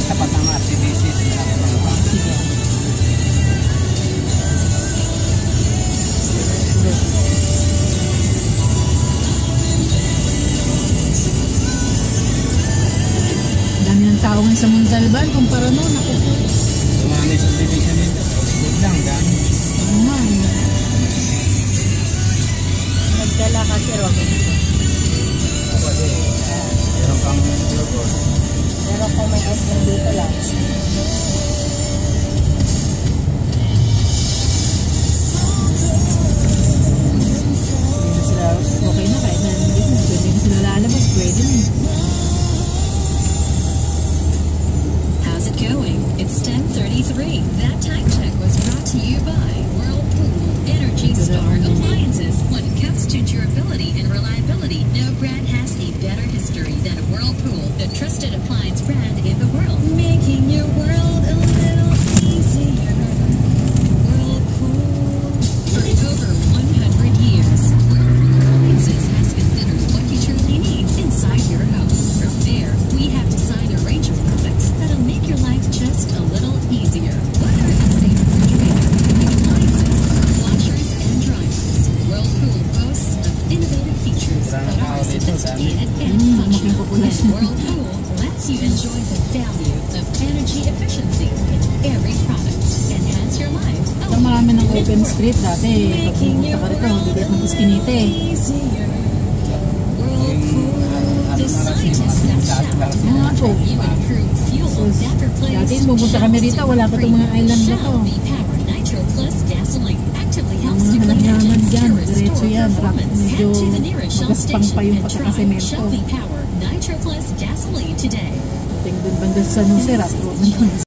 tapat ng RCBC. Sige. Dami ng tao ngayon sa Montalban kumpara noon. Ako po. Dumami sa division nito. Good lang, dami. Oo nga. Nagdala kasi Robinson. Pwede. Meron kang yogurt. Meron kung may ice cream dito lang. Hindi na sila okay na kahit na hindi na sila lalabas. Pwede na. How's it going? It's 10:33. That time check was brought to you by Whirlpool Energy Star Appliances. When it comes to durability and reliability, no brand has a better history than Whirlpool, the trusted appliance brand in the world, making your world a little easier. Whirlpool. For over 100 years, Whirlpool Appliances has considered what you truly need inside your house. From there, we have designed a range of products that'll make your life just a little easier. Whether it's a refrigerator, appliances, washers, and dryers, Whirlpool boasts of innovative features that are sophisticated and functional. And Whirlpool lets you enjoy the value of energy efficiency in every product. Enhance your life. Ito marami ng open street dati. Pag pumunta ka rito, hindi ka mag-iskinite. Easier. Whirlpool, the scientists that shout you improve fuel that Dati replaces pumunta kami rito, wala pa itong mga island na to. Shell V-Power Nitro Plus gasoline actively helps to Mga clean halagyaman engines dyan, to restore diretso yan. performance. Medyo Head to the nearest Shell magaspang station pa yung and try pagkakasemento. Shell V-Power Nitro Plus gasoline today. Tingin dun banda sa San Jose, Road